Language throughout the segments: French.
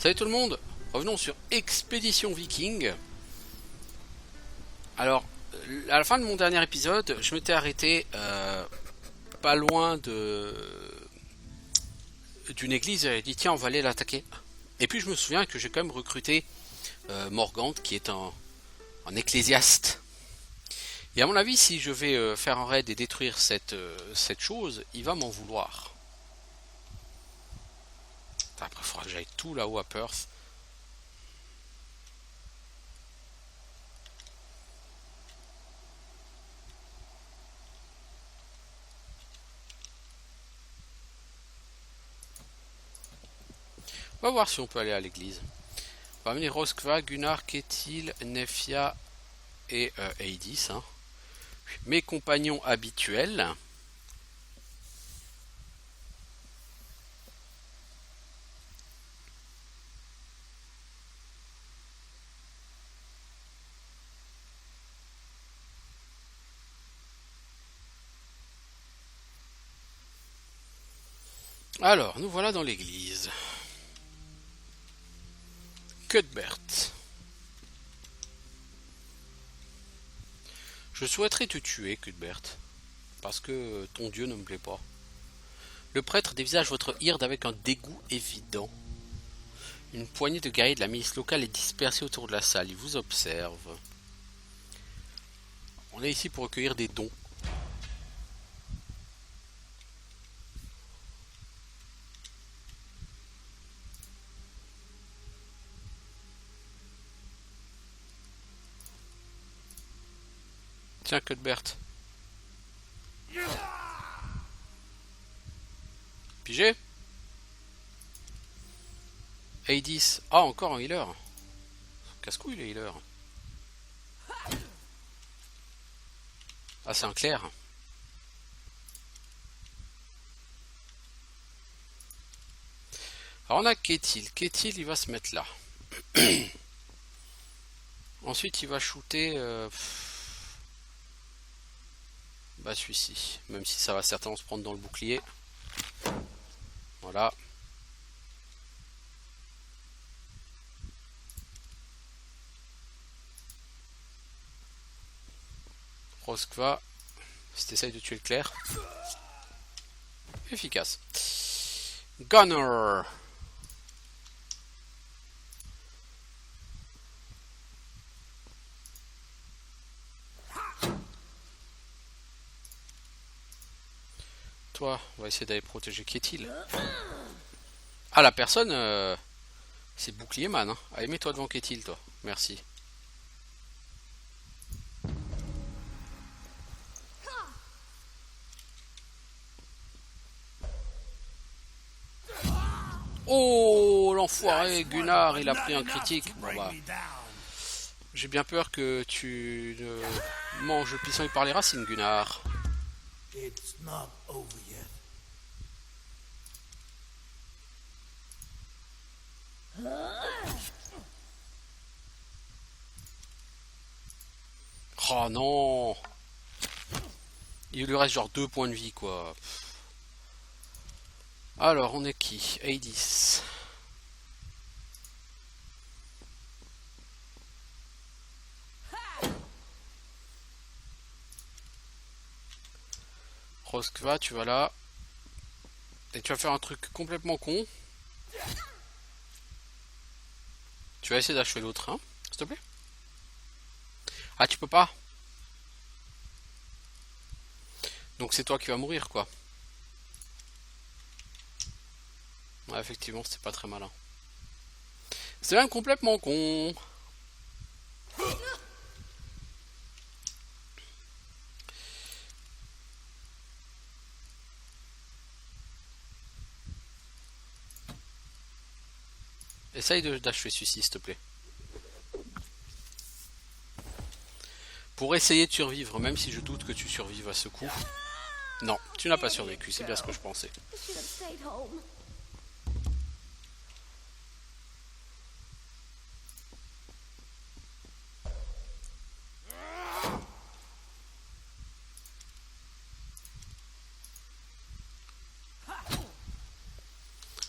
Salut tout le monde, revenons sur Expédition Viking. Alors, à la fin de mon dernier épisode, je m'étais arrêté pas loin d'une église et j'ai dit tiens on va aller l'attaquer. Et puis je me souviens que j'ai quand même recruté Morgante qui est un ecclésiaste. Et à mon avis si je vais faire un raid et détruire cette chose, il va m'en vouloir. Après il faudra que j'aille tout là-haut à Perth. On va voir si on peut aller à l'église. On va amener Roskva, Gunnar, Ketil, Nefia et Eidis. Hein. Mes compagnons habituels. Alors, nous voilà dans l'église. Cuthbert. Je souhaiterais te tuer, Cuthbert, parce que ton dieu ne me plaît pas. Le prêtre dévisage votre hirde avec un dégoût évident. Une poignée de guerriers de la milice locale est dispersée autour de la salle. Ils vous observent. On est ici pour recueillir des dons. Tiens, Cuthbert. Pigé. Eidis. Ah, encore un healer. Casse-couille, les healers. Ah, c'est un clair. Alors, on a Ketil. Ketil, il va se mettre là. Ensuite, il va shooter... bah, celui-ci. Même si ça va certainement se prendre dans le bouclier. Voilà. Roskva, si t'essayes de tuer le clair. Efficace. Gunnar. Toi, on va essayer d'aller protéger Ketil. Ah, la personne, c'est bouclier man. Hein. Allez, mets-toi devant Ketil, toi. Merci. Oh, l'enfoiré, Gunnar, il a pris un critique. Bon bah, j'ai bien peur que tu manges le pissenlit par les racines, Gunnar. Oh non. Il lui reste genre 2 points de vie, quoi. Alors, on est qui? Eidis. Roskva, tu vas là. Et tu vas faire un truc complètement con. Tu vas essayer d'achever l'autre, hein, s'il te plaît. Ah, tu peux pas. Donc c'est toi qui vas mourir, quoi. Ouais, effectivement, c'était pas très malin. C'est même complètement con. Essaye d'achever celui-ci, s'il te plaît. Pour essayer de survivre, même si je doute que tu survives à ce coup. Non, tu n'as pas survécu, c'est bien ce que je pensais.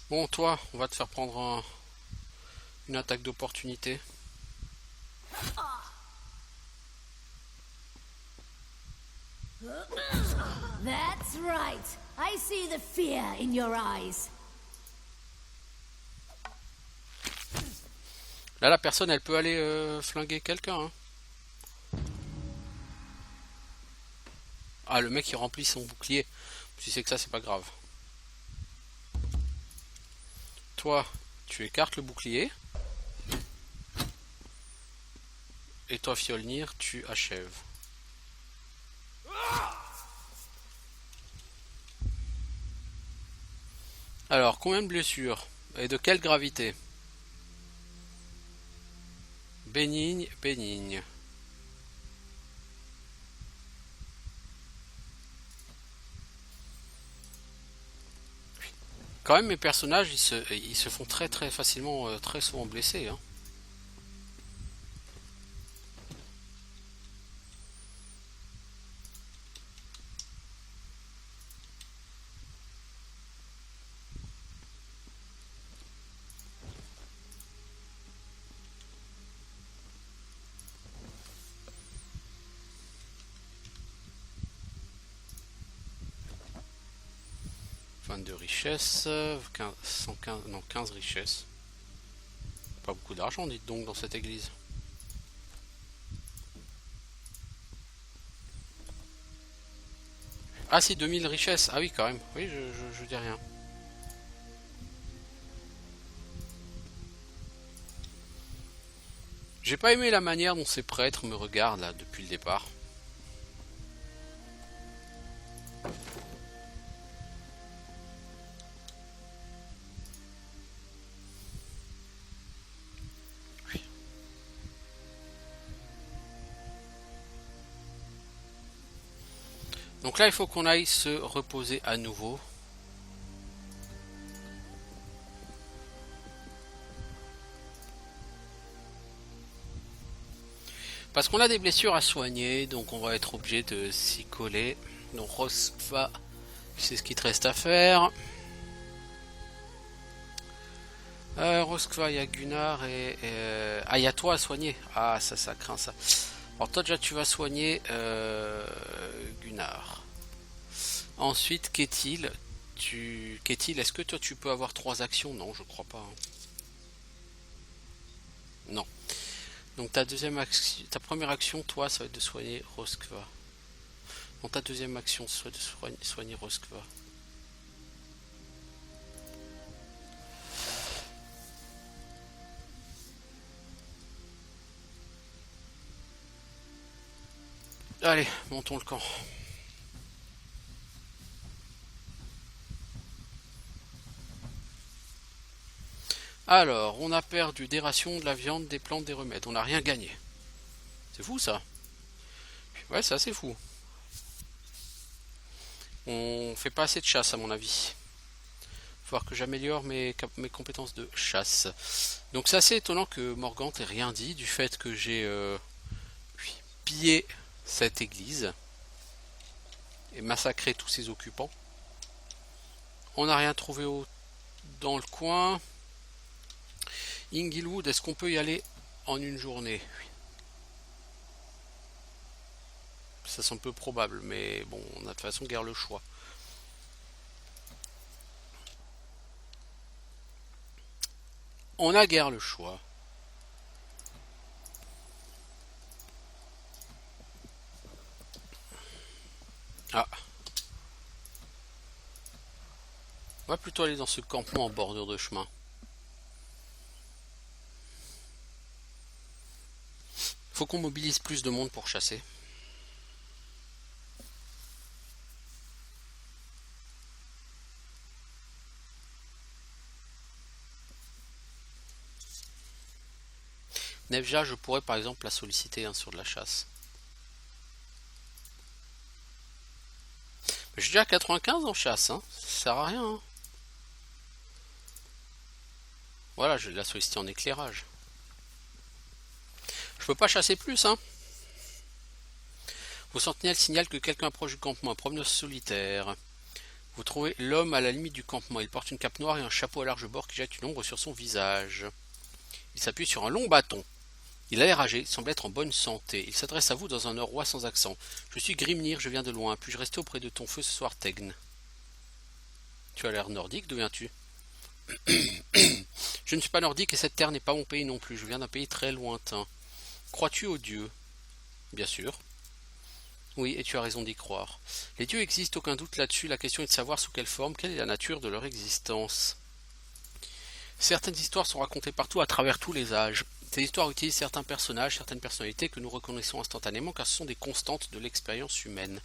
Bon, toi, on va te faire prendre un... Une attaque d'opportunité. That's right. I see the fear in your eyes. Là, la personne, elle peut aller flinguer quelqu'un. Hein. Ah, le mec, il remplit son bouclier. Tu sais que ça, c'est pas grave. Toi, tu écartes le bouclier. Et toi, Fjolnir, tu achèves. Alors, combien de blessures? Et de quelle gravité? Bénigne, bénigne. Quand même, mes personnages, ils se font très très facilement, très souvent blessés. Hein. De richesse, 115, non 15 richesses. Pas beaucoup d'argent, dites donc, dans cette église. Ah si, 2000 richesses. Ah oui, quand même. Oui, je dis rien. J'ai pas aimé la manière dont ces prêtres me regardent là depuis le départ. Donc là, il faut qu'on aille se reposer à nouveau. Parce qu'on a des blessures à soigner, donc on va être obligé de s'y coller. Donc Roskva, c'est ce qu'il te reste à faire. Roskva, il y a Gunnar ah, il y a toi à soigner. Ah, ça craint ça. Alors toi déjà tu vas soigner Gunnar. Ensuite, Ketil, Ketil, est-ce que toi tu peux avoir 3 actions? Non, je crois pas. Hein. Non. Donc ta première action, toi, ça va être de soigner Roskva. Donc ta deuxième action, ça va être de soigner Roskva. Allez, montons le camp. Alors, on a perdu des rations, de la viande, des plantes, des remèdes. On n'a rien gagné. C'est fou ça. Ouais, c'est assez fou. On fait pas assez de chasse à mon avis. Faut voir que j'améliore mes compétences de chasse. Donc c'est assez étonnant que Morgante ait rien dit du fait que j'ai pillé cette église et massacré tous ses occupants. On n'a rien trouvé dans le coin. Inglewood, est-ce qu'on peut y aller en une journée? Ça semble peu probable, mais bon, on a de toute façon guère le choix. On a guère le choix. Ah. On va plutôt aller dans ce campement en bordure de chemin. Faut qu'on mobilise plus de monde pour chasser. Nevja, je pourrais par exemple la solliciter sur de la chasse. Mais je suis déjà à 95 en chasse, hein. Ça sert à rien. Hein. Voilà, je vais la solliciter en éclairage. Je peux pas chasser plus, hein. Vos sentinelles signalent que quelqu'un approche du campement, un promeneur solitaire. Vous trouvez l'homme à la limite du campement. Il porte une cape noire et un chapeau à large bord qui jette une ombre sur son visage. Il s'appuie sur un long bâton. Il a l'air âgé, semble être en bonne santé. Il s'adresse à vous dans un norrois sans accent. Je suis Grimnir, je viens de loin. Puis-je rester auprès de ton feu ce soir, Tegn? Tu as l'air nordique, d'où viens-tu? Je ne suis pas nordique et cette terre n'est pas mon pays non plus. Je viens d'un pays très lointain. Crois-tu aux dieux? Bien sûr. Oui, et tu as raison d'y croire. Les dieux existent, aucun doute là-dessus. La question est de savoir sous quelle forme, quelle est la nature de leur existence. Certaines histoires sont racontées partout à travers tous les âges. Ces histoires utilisent certains personnages, certaines personnalités que nous reconnaissons instantanément car ce sont des constantes de l'expérience humaine.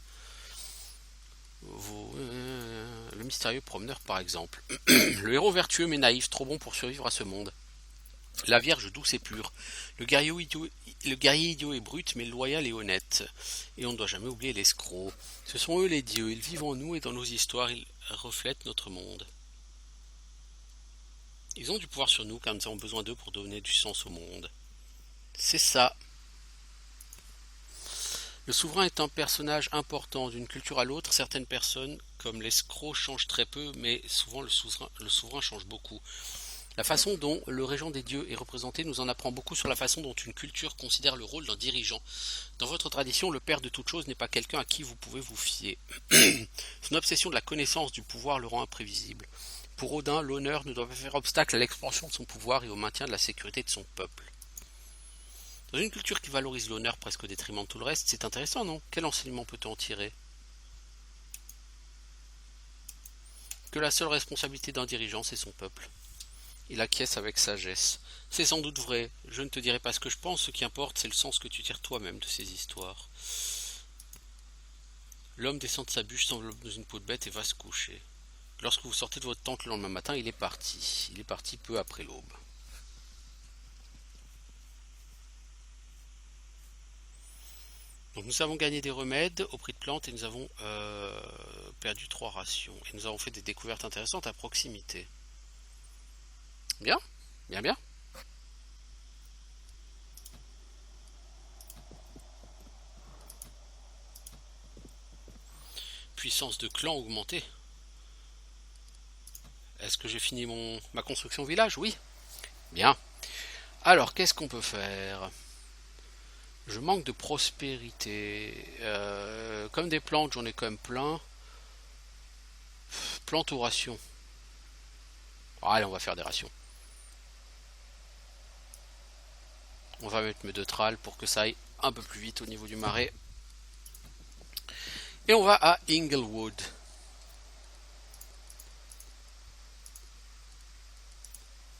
Le mystérieux promeneur par exemple. Le héros vertueux mais naïf, trop bon pour survivre à ce monde. La Vierge douce et pure. Le guerrier idiot et brut mais loyal et honnête. Et on ne doit jamais oublier l'escroc. Ce sont eux les dieux, ils vivent en nous et dans nos histoires, ils reflètent notre monde. Ils ont du pouvoir sur nous car nous avons besoin d'eux pour donner du sens au monde. C'est ça. Le souverain est un personnage important d'une culture à l'autre. Certaines personnes, comme l'escroc, changent très peu, mais souvent le souverain change beaucoup. La façon dont le régent des dieux est représenté nous en apprend beaucoup sur la façon dont une culture considère le rôle d'un dirigeant. Dans votre tradition, le père de toute chose n'est pas quelqu'un à qui vous pouvez vous fier. Son obsession de la connaissance du pouvoir le rend imprévisible. Pour Odin, l'honneur ne doit pas faire obstacle à l'expansion de son pouvoir et au maintien de la sécurité de son peuple. Dans une culture qui valorise l'honneur presque au détriment de tout le reste, c'est intéressant, non? Quel enseignement peut-on en tirer? Que la seule responsabilité d'un dirigeant, c'est son peuple. Il acquiesce avec sagesse. C'est sans doute vrai, je ne te dirai pas ce que je pense, ce qui importe, c'est le sens que tu tires toi-même de ces histoires. L'homme descend de sa bûche, s'enveloppe dans une peau de bête et va se coucher. Lorsque vous sortez de votre tente le lendemain matin, il est parti. Il est parti peu après l'aube. Donc nous avons gagné des remèdes au prix de plantes et nous avons perdu 3 rations. Et nous avons fait des découvertes intéressantes à proximité. Bien, bien, bien. Puissance de clan augmentée. Est-ce que j'ai fini ma construction village? Oui. Bien. Alors, qu'est-ce qu'on peut faire? Je manque de prospérité. Comme des plantes, j'en ai quand même plein. Plantes ou rations? Allez, on va faire des rations. On va mettre mes 2 tralles pour que ça aille un peu plus vite au niveau du marais. Et on va à Inglewood.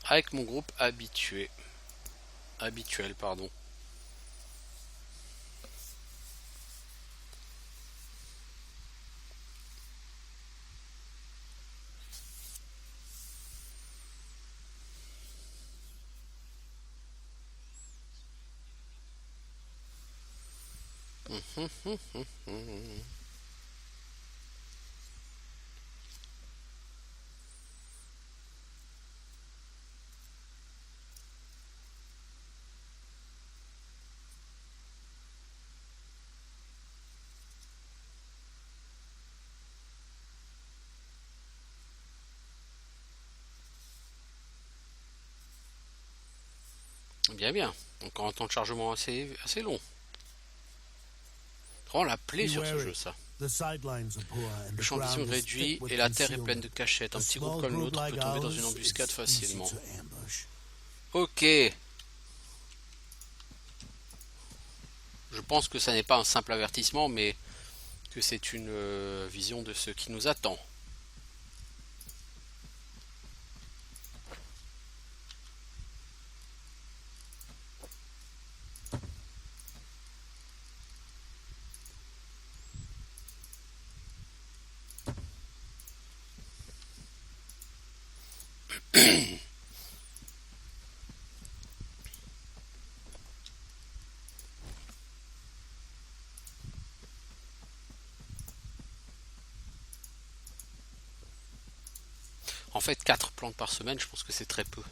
Avec mon groupe habituel, pardon. Bien, bien. Encore un temps de chargement assez long. Vraiment la plaie sur ce jeu, ça. Le champ de vision réduit et la terre est pleine de cachettes. Un petit groupe comme l'autre peut tomber dans une embuscade facilement. Ok. Je pense que ça n'est pas un simple avertissement, mais que c'est une vision de ce qui nous attend. En fait, 4 plantes par semaine, je pense que c'est très peu.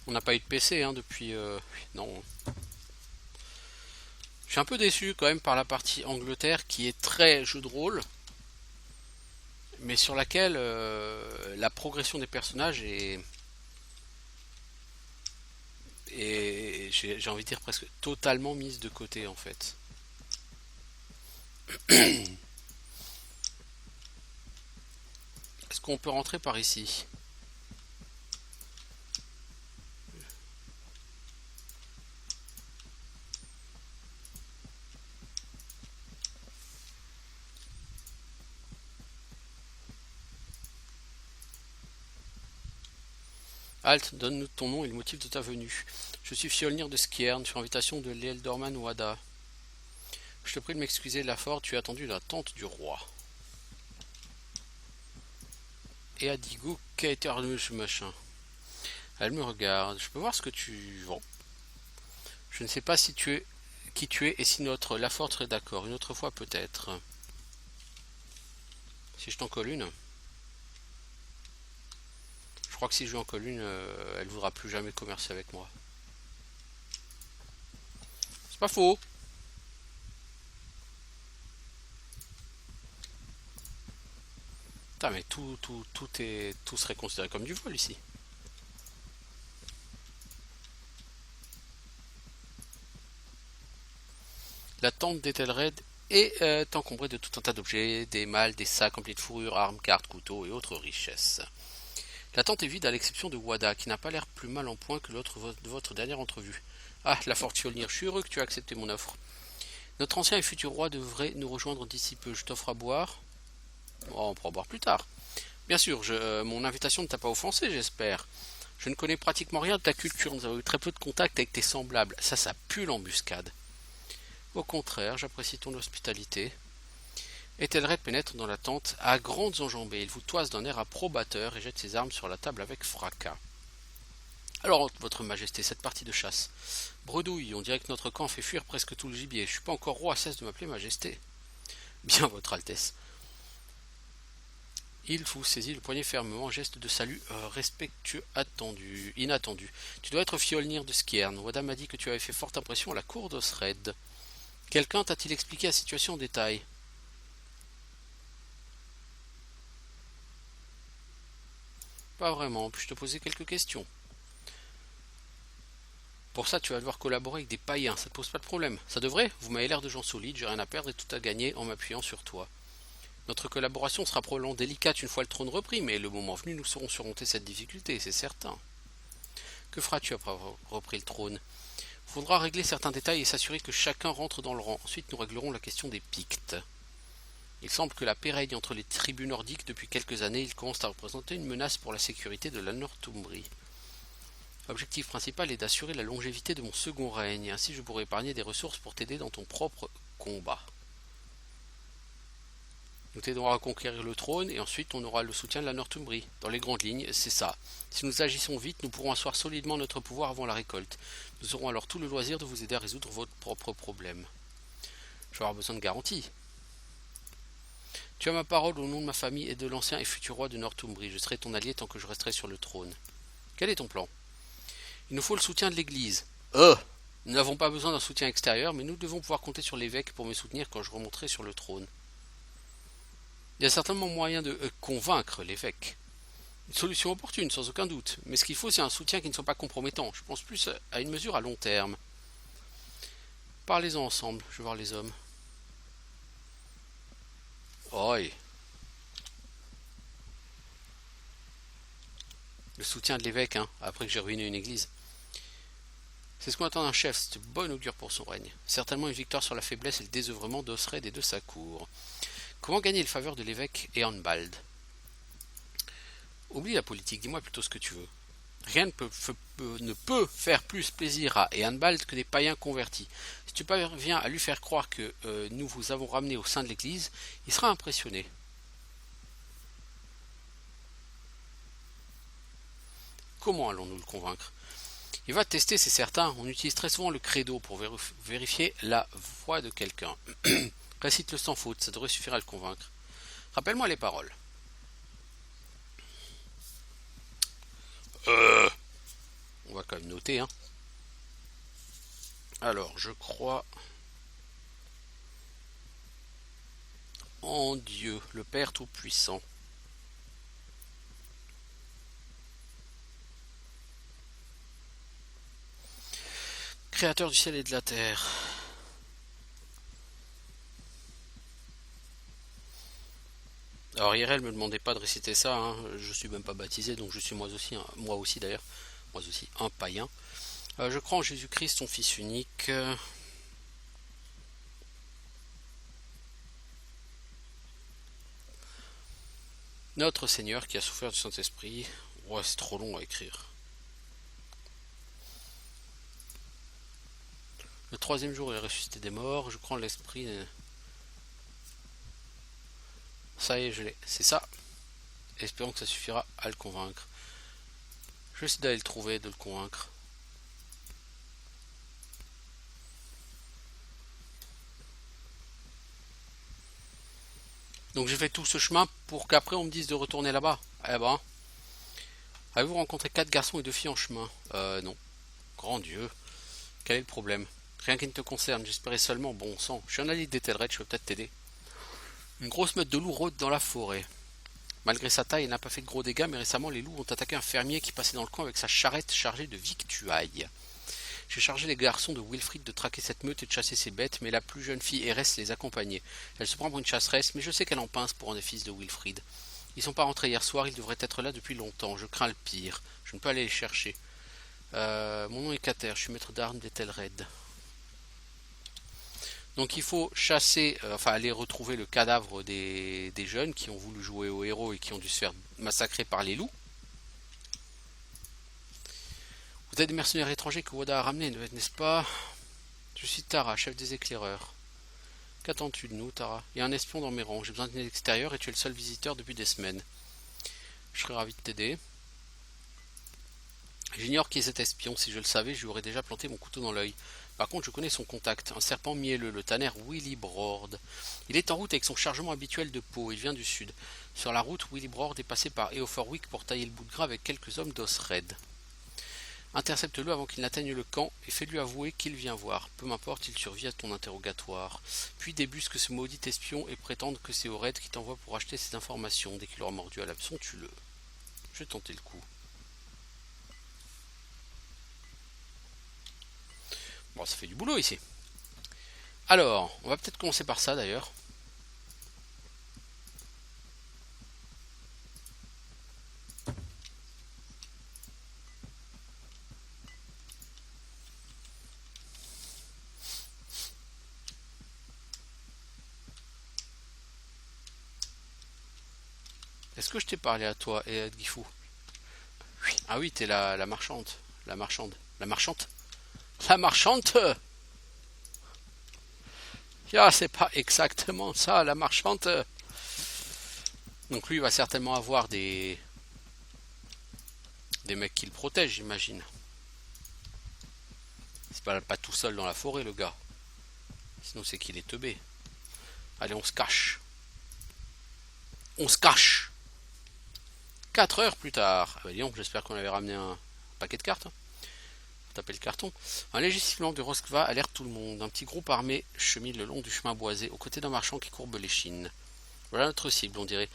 On n'a pas eu de PC depuis... non. Je suis un peu déçu quand même par la partie Angleterre qui est très jeu de rôle, mais sur laquelle la progression des personnages est est, j'ai envie de dire, presque totalement mise de côté en fait. Est-ce qu'on peut rentrer par ici? Halt, donne-nous ton nom et le motif de ta venue. Je suis Fjolnir de Skiern, sur invitation de l'Ealdorman Wada. Je te prie de m'excuser, Lafort, tu as attendu la tente du roi. Et Adigo, Kaeternush machin. Elle me regarde. Je peux voir ce que tu vends. Je ne sais pas si tu es qui tu es et si notre Lafort serait d'accord. Une autre fois peut-être. Si je t'en colle une. Je crois que si je lui en colle une, elle voudra plus jamais commercer avec moi. C'est pas faux. Putain, mais tout serait considéré comme du vol ici. La tente d'Ethelred est encombrée de tout un tas d'objets, des malles, des sacs remplis de fourrures, armes, cartes, couteaux et autres richesses. La tente est vide à l'exception de Wada, qui n'a pas l'air plus mal en point que l'autre de votre dernière entrevue. Ah, la Forte Fjolnir, je suis heureux que tu aies accepté mon offre. Notre ancien et futur roi devrait nous rejoindre d'ici peu. Je t'offre à boire. Oh, on pourra boire plus tard. Bien sûr, mon invitation ne t'a pas offensé, j'espère. Je ne connais pratiquement rien de ta culture, nous avons eu très peu de contact avec tes semblables. Ça pue l'embuscade. Au contraire, j'apprécie ton hospitalité. Ethelred pénètre dans la tente à grandes enjambées. Il vous toise d'un air approbateur et jette ses armes sur la table avec fracas. Alors, votre majesté, cette partie de chasse. Bredouille, on dirait que notre camp fait fuir presque tout le gibier. Je suis pas encore roi, cesse de m'appeler majesté. Bien, votre altesse. Il vous saisit le poignet fermement, geste de salut respectueux inattendu. Tu dois être Fjolnir de Skiern. Wada m'a dit que tu avais fait forte impression à la cour d'Osred. Quelqu'un t'a-t-il expliqué la situation en détail? Pas vraiment, puis-je te poser quelques questions? Pour ça, tu vas devoir collaborer avec des païens, ça te pose pas de problème. Ça devrait, vous m'avez l'air de gens solides, j'ai rien à perdre et tout à gagner en m'appuyant sur toi. Notre collaboration sera probablement délicate une fois le trône repris, mais le moment venu, nous saurons surmonter cette difficulté, c'est certain. Que feras-tu après avoir repris le trône? Il faudra régler certains détails et s'assurer que chacun rentre dans le rang. Ensuite, nous réglerons la question des Pictes. Il semble que la paix règne entre les tribus nordiques depuis quelques années. Ils commencent à représenter une menace pour la sécurité de la Northumbrie. L'objectif principal est d'assurer la longévité de mon second règne. Ainsi, je pourrai épargner des ressources pour t'aider dans ton propre combat. Nous t'aiderons à conquérir le trône et ensuite on aura le soutien de la Northumbrie. Dans les grandes lignes, c'est ça. Si nous agissons vite, nous pourrons asseoir solidement notre pouvoir avant la récolte. Nous aurons alors tout le loisir de vous aider à résoudre votre propre problème. Je vais avoir besoin de garanties. Tu as ma parole au nom de ma famille et de l'ancien et futur roi de Northumbrie. Je serai ton allié tant que je resterai sur le trône. Quel est ton plan? Il nous faut le soutien de l'Église. Nous n'avons pas besoin d'un soutien extérieur, mais nous devons pouvoir compter sur l'évêque pour me soutenir quand je remonterai sur le trône. Il y a certainement moyen de convaincre l'évêque. Une solution opportune, sans aucun doute. Mais ce qu'il faut, c'est un soutien qui ne soit pas compromettant. Je pense plus à une mesure à long terme. Parlez-en ensemble, je vais voir les hommes. Oi. Le soutien de l'évêque, après que j'ai ruiné une église. C'est ce qu'on attend d'un chef, c'est de bonne augure pour son règne. Certainement une victoire sur la faiblesse et le désœuvrement d'Osred et de sa cour. Comment gagner le faveur de l'évêque Eanbald? Oublie la politique, dis-moi plutôt ce que tu veux. Rien ne peut faire plus plaisir à Eanbald que des païens convertis. Si tu parviens à lui faire croire que nous vous avons ramené au sein de l'église, il sera impressionné. Comment allons-nous le convaincre? Il va tester, c'est certain. On utilise très souvent le credo pour vérifier la foi de quelqu'un. Récite-le sans faute, ça devrait suffire à le convaincre. Rappelle-moi les paroles. On va quand même noter, Alors, je crois en Dieu, le Père Tout-Puissant. Créateur du ciel et de la terre. Alors IRL me demandait pas de réciter ça, hein. Je suis même pas baptisé, donc je suis moi aussi d'ailleurs, moi aussi un païen. Je crois en Jésus-Christ, son Fils unique. Notre Seigneur qui a souffert du Saint-Esprit. Ouais, c'est trop long à écrire. Le troisième jour, il est ressuscité des morts. Je crois en l'Esprit. Ça y est, je l'ai. C'est ça. Espérons que ça suffira à le convaincre. Je vais essayer d'aller le trouver, de le convaincre. Donc j'ai fait tout ce chemin pour qu'après on me dise de retourner là-bas. Eh ben. Avez-vous rencontré 4 garçons et 2 filles en chemin? Non. Grand Dieu. Quel est le problème? Rien qui ne te concerne, j'espérais seulement bon sang. Je suis un allié d'Ethelred, je peux peut-être t'aider. Une grosse meute de loups rôde dans la forêt. Malgré sa taille, il n'a pas fait de gros dégâts, mais récemment les loups ont attaqué un fermier qui passait dans le coin avec sa charrette chargée de victuailles. J'ai chargé les garçons de Wilfrid de traquer cette meute et de chasser ses bêtes, mais la plus jeune fille Erès les accompagnait. Elle se prend pour une chasseresse, mais je sais qu'elle en pince pour un des fils de Wilfrid. Ils sont pas rentrés hier soir, ils devraient être là depuis longtemps. Je crains le pire. Je ne peux aller les chercher. Mon nom est Cater, je suis maître d'armes d'Ethelred. Donc il faut chasser, aller retrouver le cadavre des jeunes qui ont voulu jouer au héros et qui ont dû se faire massacrer par les loups. Vous êtes des mercenaires étrangers que Wada a ramenés, n'est-ce pas? Je suis Tara, chef des éclaireurs. Qu'attends-tu de nous, Tara? Il y a un espion dans mes rangs, j'ai besoin d'une aide extérieure et tu es le seul visiteur depuis des semaines. Je serais ravi de t'aider. J'ignore qui est cet espion, si je le savais, je lui aurais déjà planté mon couteau dans l'œil. Par contre, je connais son contact, un serpent mielleux, le tanner Willibrord. Il est en route avec son chargement habituel de peau, il vient du sud. Sur la route, Willibrord est passé par Eoforwick pour tailler le bout de gras avec quelques hommes d'Osred. Intercepte-le avant qu'il n'atteigne le camp et fais-lui avouer qu'il vient voir. Peu m'importe, il survit à ton interrogatoire. Puis débusque ce maudit espion et prétende que c'est Ored qui t'envoie pour acheter ces informations. Dès qu'il aura mordu à l'hameçon, tue-le. Je vais tenter le coup. Bon, ça fait du boulot ici. Alors, on va peut-être commencer par ça d'ailleurs. Est-ce que je t'ai parlé à toi et à Gifou? Ah oui, t'es la marchande. La marchande. La marchande. La marchande. Ah, c'est pas exactement ça, la marchande. Donc lui, il va certainement avoir des mecs qui le protègent, j'imagine. C'est pas tout seul dans la forêt, le gars. Sinon, c'est qu'il est teubé. Allez, on se cache. On se cache. 4 heures plus tard. Ah bah, Lyon, j'espère qu'on avait ramené un paquet de cartes. Taper le carton. Un léger sifflement de Roskva alerte tout le monde. Un petit groupe armé chemine le long du chemin boisé, aux côtés d'un marchand qui courbe les chines. Voilà notre cible, on dirait.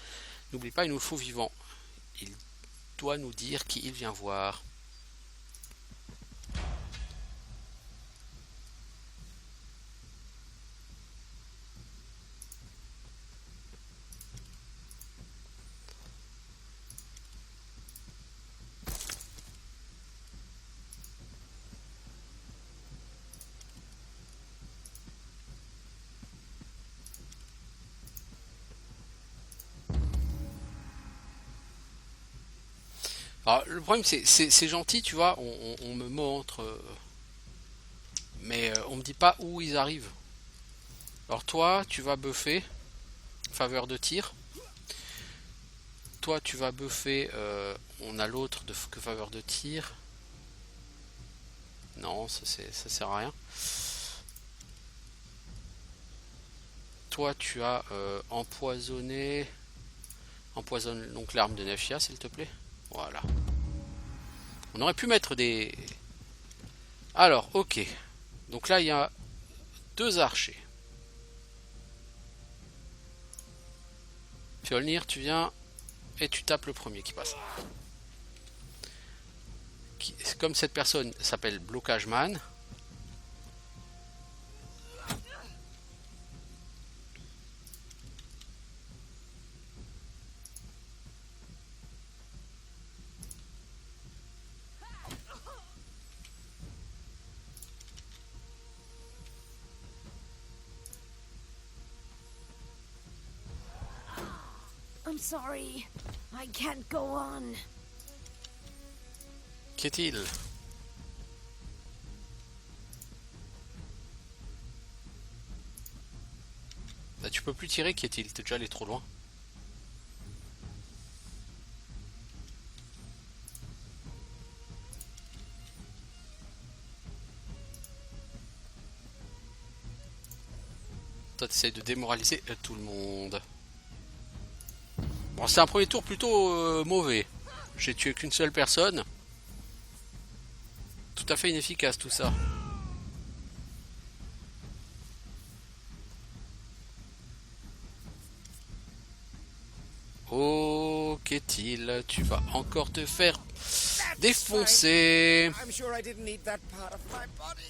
N'oublie pas, il nous le faut vivant. Il doit nous dire qui il vient voir. Alors, le problème, c'est gentil, tu vois, on me montre, mais on me dit pas où ils arrivent. Alors toi, tu vas buffer, faveur de tir. Toi, tu vas buffer, on a l'autre que faveur de tir. Non, ça sert à rien. Toi, tu as empoisonné. Empoisonne donc l'arme de Nefia, s'il te plaît. Voilà. On aurait pu mettre des... Alors, ok. Donc là, il y a 2 archers. Fjolnir, tu viens et tu tapes le premier qui passe. Comme cette personne s'appelle Blocageman, I'm sorry. I can't go on. Qu'est-il? Bah, tu peux plus tirer, qu'est-il? T'es déjà allé trop loin. Toi, t'essayes de démoraliser tout le monde. Bon, c'est un premier tour plutôt mauvais. J'ai tué qu'une seule personne. Tout à fait inefficace tout ça. Oh, qu'est-il? Tu vas encore te faire défoncer. I'm sure I didn't need that part of my body.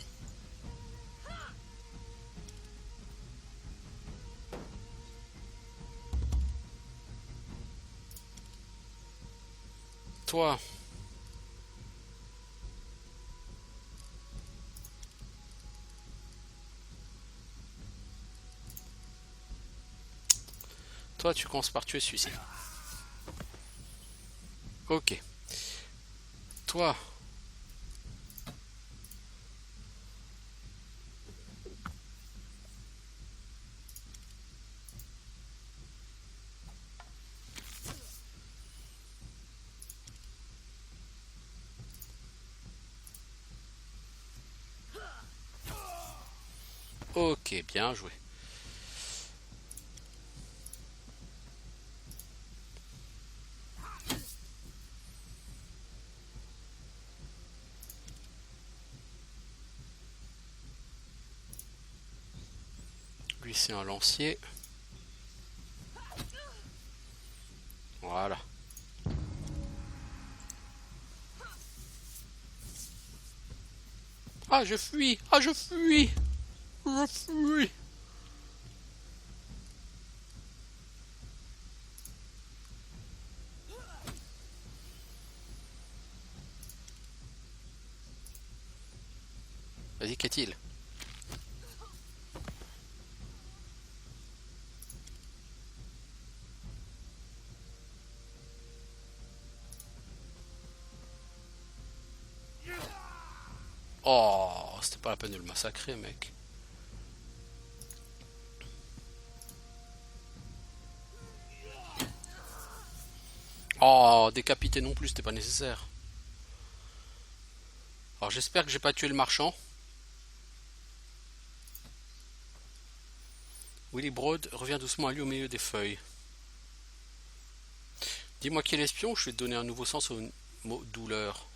Toi. Toi, tu commences par tuer celui-ci. Ok. Toi. Ok, bien joué. Lui, c'est un lancier. Voilà. Ah, je fuis! Ah, je fuis! Je fuis! Vas-y, qu'est-il? Oh, c'était pas la peine de le massacrer, mec. Oh, décapité non plus, c'était pas nécessaire. Alors j'espère que j'ai pas tué le marchand. Willy Broad revient doucement à lui au milieu des feuilles. Dis-moi qui est l'espion, je vais te donner un nouveau sens au mot douleur.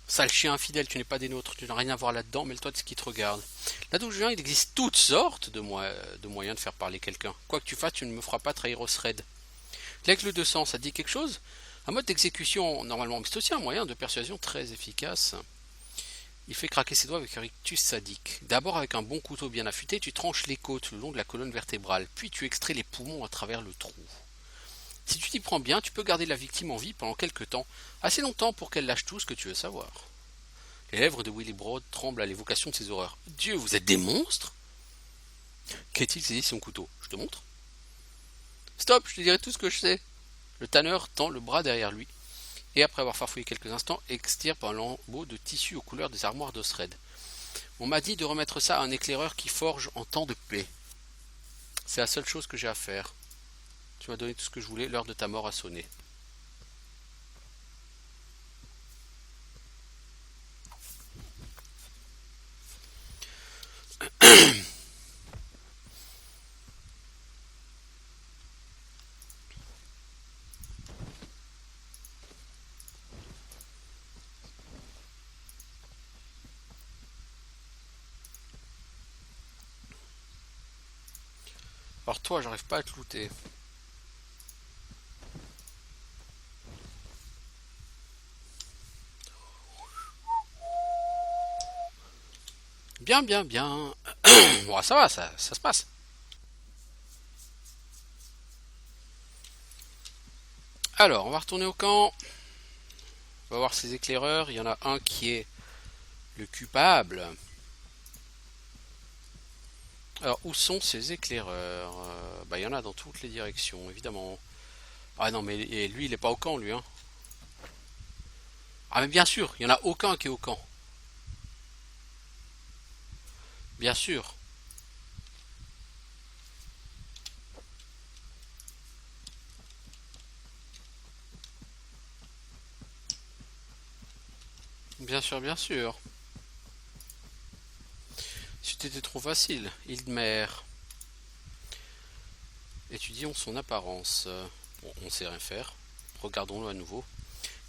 Sale chien infidèle, tu n'es pas des nôtres, tu n'as rien à voir là-dedans, mêle-toi de ce qui te regarde. Là d'où je viens, il existe toutes sortes de moyens de faire parler quelqu'un. Quoi que tu fasses, tu ne me feras pas trahir Osred. L'aigle de sang, ça te dit quelque chose? Un mode d'exécution, normalement, mais c'est aussi un moyen de persuasion très efficace. Il fait craquer ses doigts avec un rictus sadique. D'abord, avec un bon couteau bien affûté, tu tranches les côtes le long de la colonne vertébrale, puis tu extrais les poumons à travers le trou. Si tu t'y prends bien, tu peux garder la victime en vie pendant quelque temps, assez longtemps pour qu'elle lâche tout ce que tu veux savoir. Les lèvres de Willy Broad tremblent à l'évocation de ces horreurs. Dieu, vous êtes des monstres? Qu'est-il saisi son couteau? Je te montre? Stop, je te dirai tout ce que je sais. Le tanneur tend le bras derrière lui, et après avoir farfouillé quelques instants, extirpe un lambeau de tissu aux couleurs des armoires d'Osred. On m'a dit de remettre ça à un éclaireur qui forge en temps de paix. C'est la seule chose que j'ai à faire. Tu m'as donné tout ce que je voulais, l'heure de ta mort a sonné. Alors toi, j'arrive pas à te looter. Bien, bien, bien. Bon, ça va, ça se passe. Alors, on va retourner au camp. On va voir ces éclaireurs. Il y en a un qui est le coupable. Alors, où sont ces éclaireurs? Bah, il y en a dans toutes les directions, évidemment. Ah non, mais et lui, il est pas au camp, lui, hein. Ah, mais bien sûr, il y en a aucun qui est au camp. Bien sûr. Bien sûr, bien sûr. C'était trop facile. Hildmer. Étudions son apparence. Bon, on sait rien faire. Regardons-le à nouveau.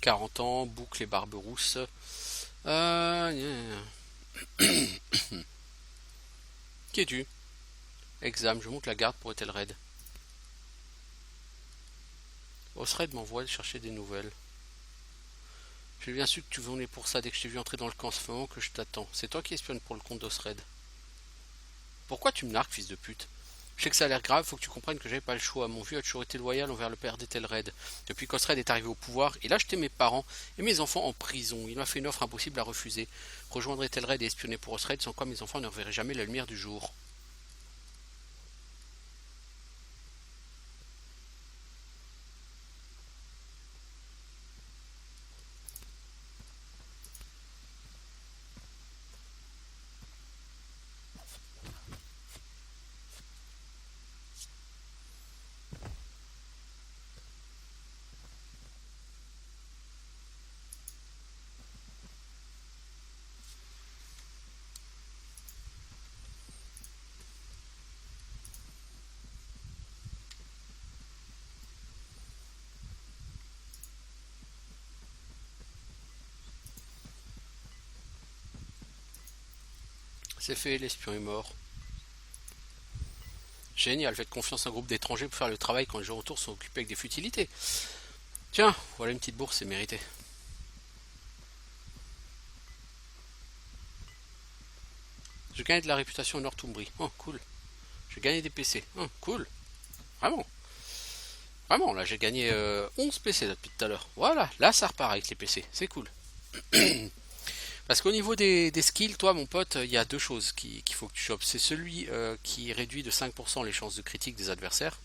40 ans, boucle et barbe rousse. Qui es-tu? Exam, je monte la garde pour Ethelred. Osred m'envoie chercher des nouvelles. J'ai bien su que tu venais pour ça dès que je t'ai vu entrer dans le camp. Ça fait un moment que je t'attends. C'est toi qui espionnes pour le compte d'Osred. Pourquoi tu me narques, fils de pute? Je sais que ça a l'air grave, faut que tu comprennes que j'avais pas le choix. Mon vieux a toujours été loyal envers le père d'Ethelred. Depuis qu'Osred est arrivé au pouvoir, il a jeté mes parents et mes enfants en prison. Il m'a fait une offre impossible à refuser. Rejoindre Ethelred et espionner pour Osred, sans quoi mes enfants ne reverraient jamais la lumière du jour. C'est fait, l'espion est mort. Génial, faites confiance à un groupe d'étrangers pour faire le travail quand les gens autour sont occupés avec des futilités. Tiens, voilà une petite bourse, c'est mérité. Je gagne de la réputation en Northumbrie. Oh, cool. J'ai gagné des PC. Oh, cool. Vraiment. Vraiment, là j'ai gagné 11 PC depuis tout à l'heure. Voilà, là ça repart avec les PC. C'est cool. Parce qu'au niveau des skills, toi mon pote, il y a deux choses qu'il faut que tu chopes. C'est celui qui réduit de 5% les chances de critique des adversaires.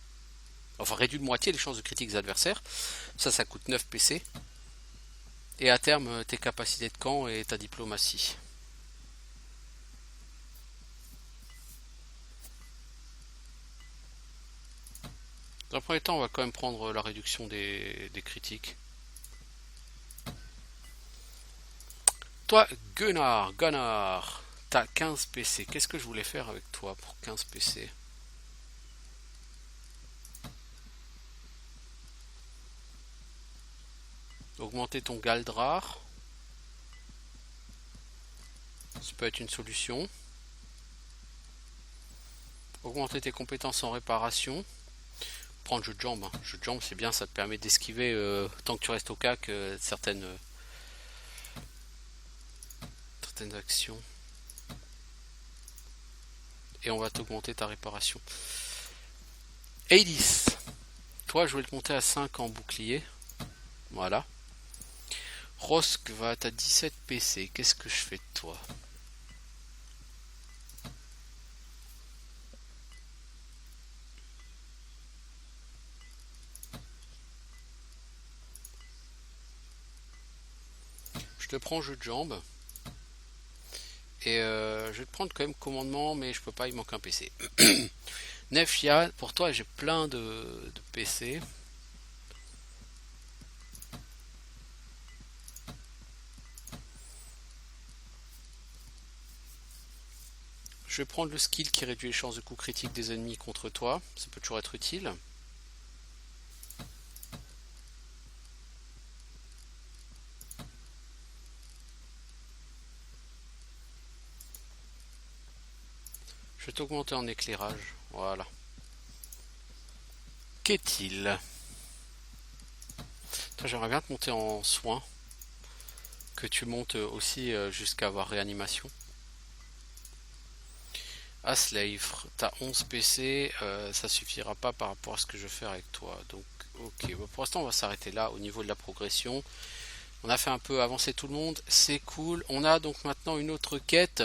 Enfin, réduit de moitié les chances de critique des adversaires. Ça coûte 9 PC. Et à terme, tes capacités de camp et ta diplomatie. Dans un premier temps, on va quand même prendre la réduction des critiques. Toi, Gunnar, t'as 15 PC. Qu'est-ce que je voulais faire avec toi pour 15 PC? Augmenter ton Galdrar. Ça peut être une solution. Augmenter tes compétences en réparation. Prendre jeu de jambes. Jeu de jambes, c'est bien, ça te permet d'esquiver tant que tu restes au cac certaines actions. Et on va t'augmenter ta réparation. Aedis. Toi, je vais te monter à 5 en bouclier. Voilà. Rosk va à 17 PC. Qu'est-ce que je fais de toi? Je te prends jeu de jambes. Et je vais te prendre quand même commandement, mais je peux pas, il manque un PC. Nefia, pour toi j'ai plein de PC. Je vais prendre le skill qui réduit les chances de coups critiques des ennemis contre toi. Ça peut toujours être utile. Je vais t'augmenter en éclairage. Voilà. Qu'est-il? J'aimerais bien te monter en soins. Que tu montes aussi jusqu'à avoir réanimation. Aslave, t'as 11 PC, ça suffira pas par rapport à ce que je vais faire avec toi. Donc, ok, bon, pour l'instant, on va s'arrêter là au niveau de la progression. On a fait un peu avancer tout le monde, c'est cool. On a donc maintenant une autre quête.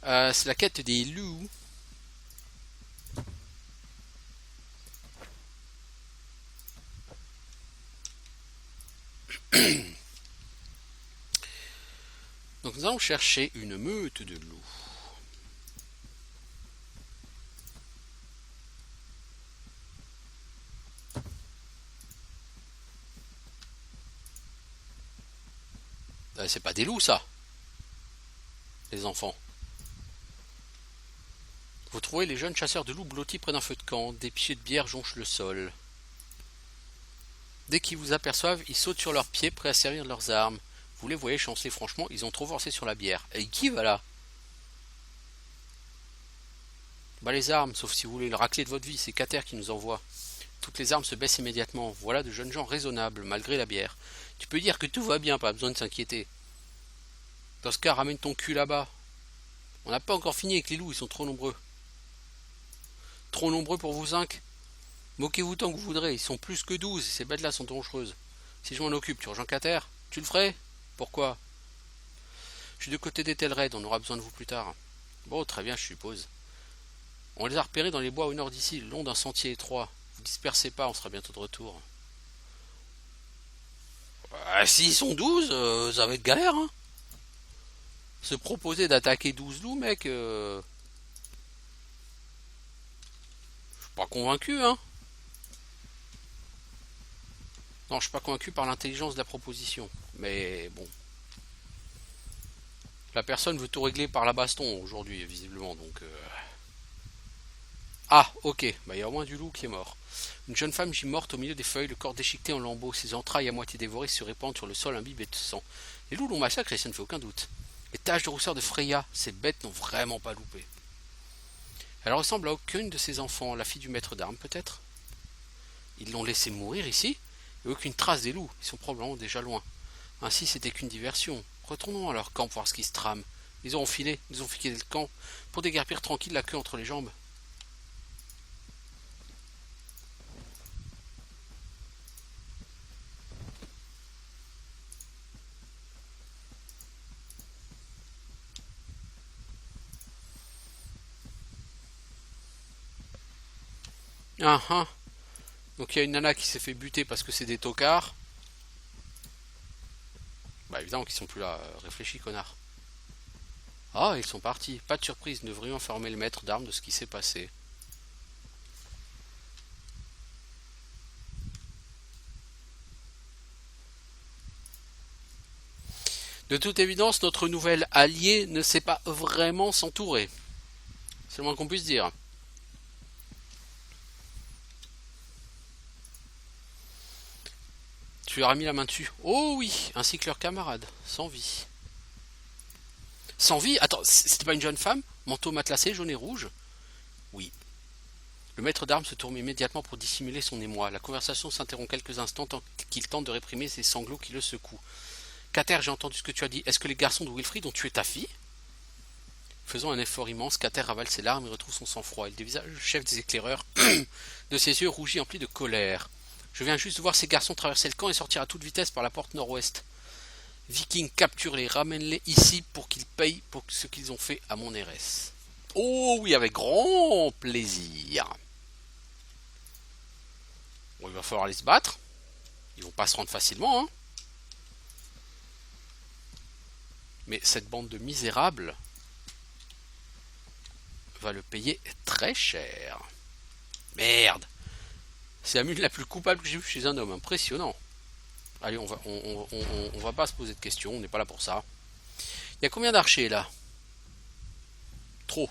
C'est la quête des loups. Donc nous allons chercher une meute de loups. C'est pas des loups ça, les enfants. Vous trouvez les jeunes chasseurs de loups blottis près d'un feu de camp. Des pichets de bière jonchent le sol. Dès qu'ils vous aperçoivent, ils sautent sur leurs pieds, prêts à servir de leurs armes. Vous les voyez chanceler franchement, ils ont trop forcé sur la bière. Et qui va là? Bah les armes, sauf si vous voulez le racler de votre vie, c'est Cater qui nous envoie. Toutes les armes se baissent immédiatement. Voilà de jeunes gens raisonnables, malgré la bière. Tu peux dire que tout va bien, pas besoin de s'inquiéter. Dans ce cas, ramène ton cul là-bas. On n'a pas encore fini avec les loups, ils sont trop nombreux. Trop nombreux pour vous 5? Moquez-vous tant que vous voudrez, ils sont plus que 12, ces bêtes-là sont dangereuses. Si je m'en occupe, tu rejoins Cater? Tu le ferais? Pourquoi? Je suis de côté des Telred, on aura besoin de vous plus tard. Bon, très bien, je suppose. On les a repérés dans les bois au nord d'ici, le long d'un sentier étroit. Vous dispersez pas, on sera bientôt de retour. S'ils sont 12, ça va être galère, hein. Se proposer d'attaquer 12 loups, mec, je suis pas convaincu, hein. Non, je suis pas convaincu par l'intelligence de la proposition. Mais bon. La personne veut tout régler par la baston aujourd'hui, visiblement, donc... Ah, ok, bah y a au moins du loup qui est mort. Une jeune femme gît morte au milieu des feuilles, le corps déchiqueté en lambeaux, ses entrailles à moitié dévorées se répandent sur le sol imbibé de sang. Les loups l'ont massacré, ça ne fait aucun doute. Les taches de rousseur de Freya, ces bêtes n'ont vraiment pas loupé. Elle ressemble à aucune de ses enfants, la fille du maître d'armes peut-être. Ils l'ont laissé mourir ici, et aucune trace des loups, ils sont probablement déjà loin. Ainsi c'était qu'une diversion. Retournons à leur camp pour voir ce qui se trame. Ils ont filé le camp, pour déguerpir tranquille la queue entre les jambes. Ah ah. Donc il y a une nana qui s'est fait buter parce que c'est des tocards. Bah évidemment qu'ils sont plus là, réfléchis connard. Ah, ils sont partis. Pas de surprise, nous devrions informer le maître d'armes de ce qui s'est passé. De toute évidence, notre nouvel allié ne sait pas vraiment s'entourer. C'est le moins qu'on puisse dire. Tu leur as mis la main dessus. Oh oui, ainsi que leurs camarades, sans vie. Sans vie? Attends, c'était pas une jeune femme? Manteau matelassé, jaune et rouge? Oui. Le maître d'armes se tourne immédiatement pour dissimuler son émoi. La conversation s'interrompt quelques instants tant qu'il tente de réprimer ses sanglots qui le secouent. Cater, j'ai entendu ce que tu as dit. Est-ce que les garçons de Wilfrid ont tué ta fille? Faisant un effort immense, Cater avale ses larmes et retrouve son sang-froid. Il dévisage le chef des éclaireurs de ses yeux rougis emplis de colère. Je viens juste de voir ces garçons traverser le camp et sortir à toute vitesse par la porte nord-ouest. Vikings, capture-les, ramène-les ici pour qu'ils payent pour ce qu'ils ont fait à mon héresse. Oh oui, avec grand plaisir. Bon, il va falloir aller se battre. Ils vont pas se rendre facilement, hein. Mais cette bande de misérables va le payer très cher. Merde. C'est la mule la plus coupable que j'ai vue chez un homme. Impressionnant. Allez, on va pas se poser de questions. On n'est pas là pour ça. Il y a combien d'archers là? Trop.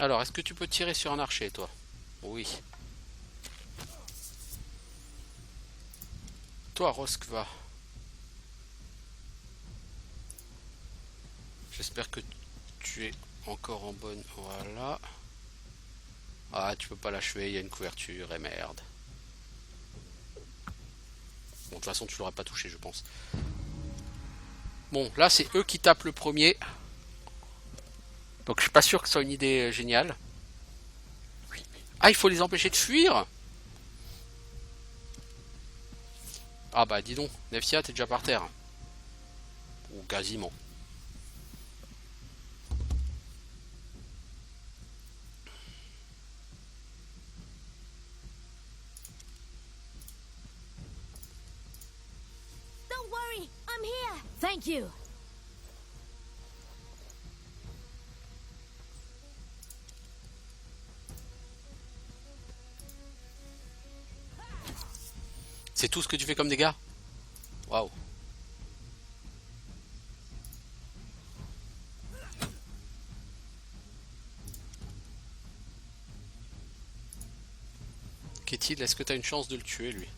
Alors, est-ce que tu peux tirer sur un archer, toi? Oui. Toi, Roskva. J'espère que tu es encore en bonne... Voilà. Ah, tu peux pas l'achever, il y a une couverture, et merde. Bon, de toute façon, tu l'auras pas touché, je pense. Bon, là, c'est eux qui tapent le premier. Donc, je suis pas sûr que ce soit une idée géniale. Ah, il faut les empêcher de fuir. Ah bah, dis donc, Neftia, t'es déjà par terre. Ou quasiment. Don't worry, I'm here. Thank you. C'est tout ce que tu fais comme dégâts? Waouh. Qu'est-il? Est-ce que t'as une chance de le tuer, lui?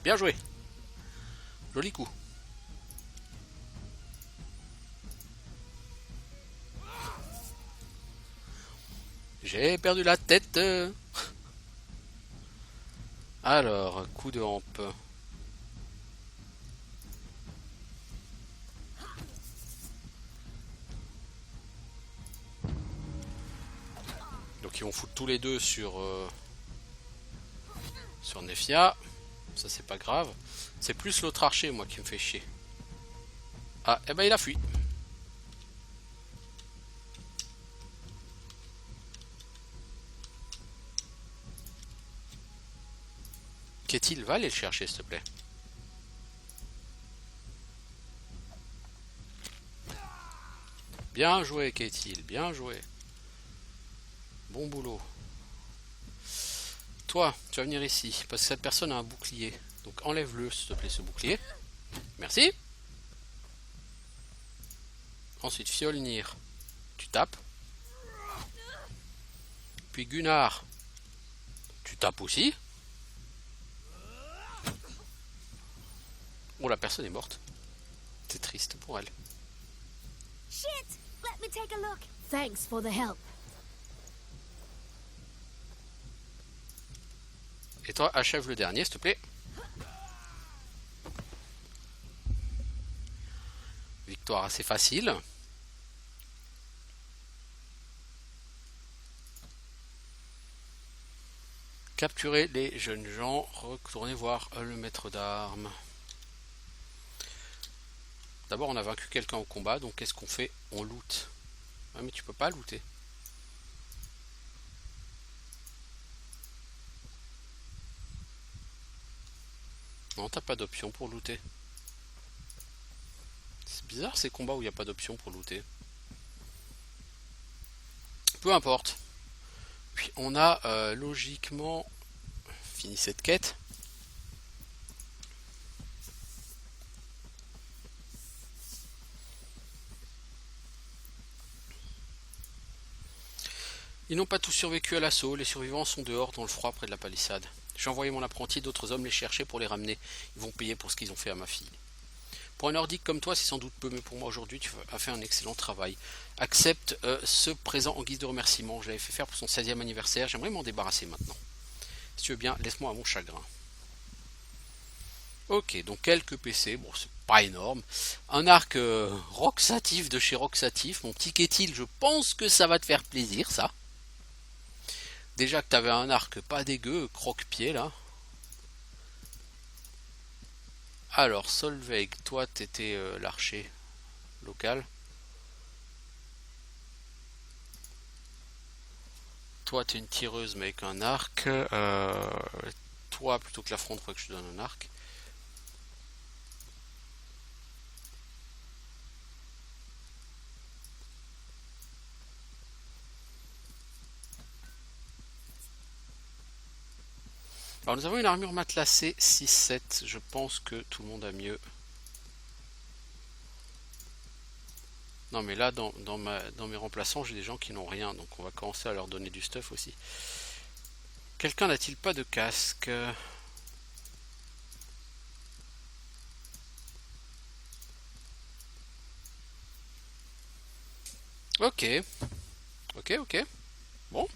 Bien joué. Joli coup. J'ai perdu la tête. Alors, coup de hampe. Donc ils vont foutre tous les deux sur Nefia. Ça c'est pas grave. C'est plus l'autre archer moi qui me fait chier. Ah, et ben il a fui. Qu'est-il? Va aller le chercher s'il te plaît. Bien joué Qu'est-il? Bien joué. Bon boulot. Toi, tu vas venir ici, parce que cette personne a un bouclier. Donc enlève-le s'il te plaît ce bouclier. Merci. Ensuite Fjolnir. Tu tapes. Puis Gunnar. Tu tapes aussi. Oh, la personne est morte. C'est triste pour elle. Shit! Let me take a look. Thanks for the help. Et toi, achève le dernier, s'il te plaît. Victoire assez facile. Capturer les jeunes gens. Retourner voir le maître d'armes. D'abord, on a vaincu quelqu'un au combat, donc qu'est-ce qu'on fait? On loot. Ah, mais tu peux pas looter. Non, t'as pas d'option pour looter. C'est bizarre ces combats où il n'y a pas d'option pour looter. Peu importe. Puis on a logiquement fini cette quête. Ils n'ont pas tous survécu à l'assaut, les survivants sont dehors dans le froid près de la palissade. J'ai envoyé mon apprenti, d'autres hommes les chercher pour les ramener. Ils vont payer pour ce qu'ils ont fait à ma fille. Pour un nordique comme toi, c'est sans doute peu, mais pour moi aujourd'hui, tu as fait un excellent travail. Accepte ce présent en guise de remerciement. Je l'avais fait faire pour son 16e anniversaire, j'aimerais m'en débarrasser maintenant. Si tu veux bien, laisse-moi à mon chagrin. Ok, donc quelques PC, bon c'est pas énorme. Un arc Roxatif de chez Roxatif, mon petit Kétil, je pense que ça va te faire plaisir ça. Déjà que t'avais un arc pas dégueu, croque-pied là. Alors, Solveig, toi t'étais l'archer local. Toi t'es une tireuse mais avec un arc. Toi plutôt que l'affront, faudrait que je te donne un arc. Alors nous avons une armure matelassée 6-7. Je pense que tout le monde a mieux. Non mais là dans mes remplaçants j'ai des gens qui n'ont rien. Donc on va commencer à leur donner du stuff aussi. Quelqu'un n'a-t-il pas de casque? Ok. Ok. Bon.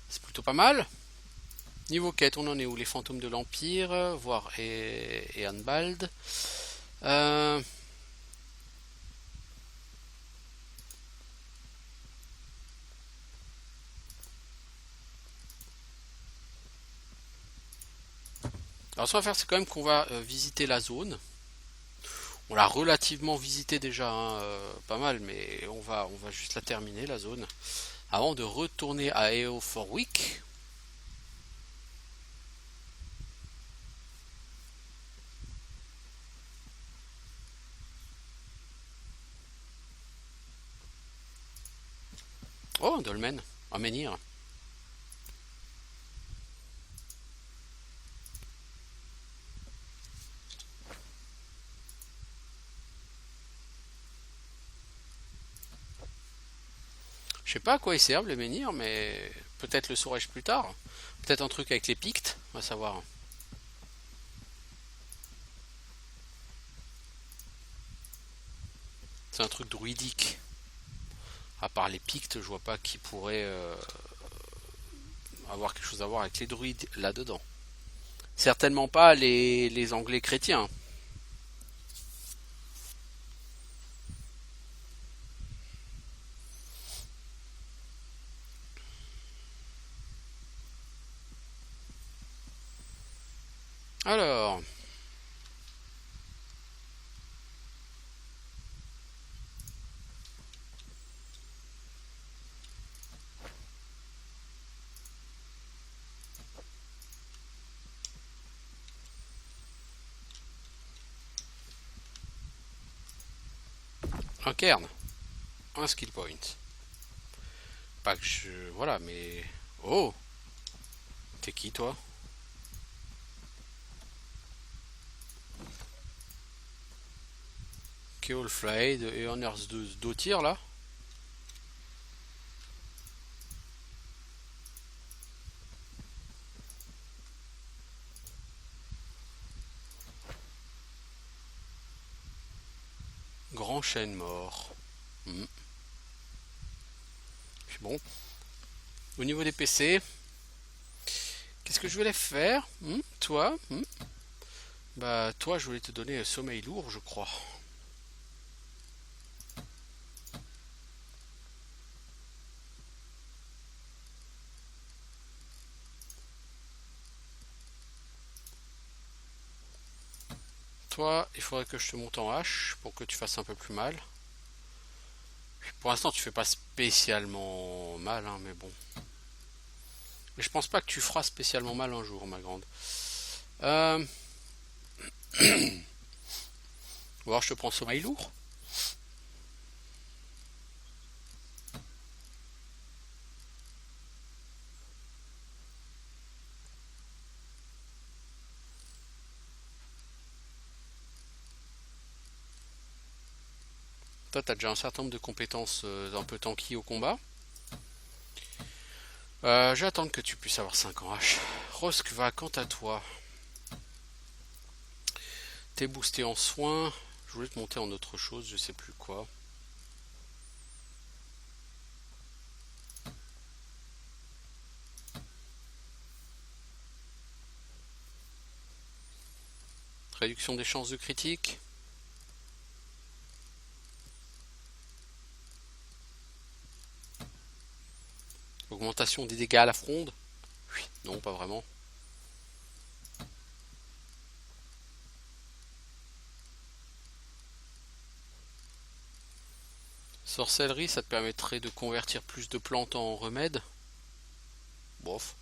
C'est plutôt pas mal. Niveau quête, on en est où? Les fantômes de l'Empire, voire et Anbald. Euh, Alors ce qu'on va faire, c'est quand même qu'on va visiter la zone. On l'a relativement visité déjà, hein, pas mal, mais on va juste la terminer, la zone, avant de retourner à Eoforwick. Oh, un dolmen, un menhir. Je sais pas à quoi ils servent les menhirs, mais peut-être le saurai-je plus tard. Peut-être un truc avec les Pictes, on va savoir. C'est un truc druidique. À part les Pictes, je vois pas qui pourrait avoir quelque chose à voir avec les druides là-dedans. Certainement pas les Anglais chrétiens. Alors, un cairn, un skill point. Pas que je... Voilà, mais... Oh, t'es qui toi? Keolflaed et Honors de Dotir là? Grand chêne mort. Hmm. Puis bon, au niveau des PC, qu'est-ce que je voulais faire? Toi? Bah toi je voulais te donner sommeil lourd je crois. Toi il faudrait que je te monte en H pour que tu fasses un peu plus mal. Pour l'instant tu fais pas spécialement mal hein, mais bon. Mais je pense pas que tu feras spécialement mal un jour ma grande. Euh... Ou alors je te prends sommeil lourd. Toi, tu as déjà un certain nombre de compétences un peu tanky au combat. Je vais attendre que tu puisses avoir 5 en H. Roskva, quant à toi, t'es boosté en soins. Je voulais te monter en autre chose, je sais plus quoi. Réduction des chances de critique. Augmentation des dégâts à la fronde. Oui, non, pas vraiment. Sorcellerie, ça te permettrait de convertir plus de plantes en remèdes. Bof.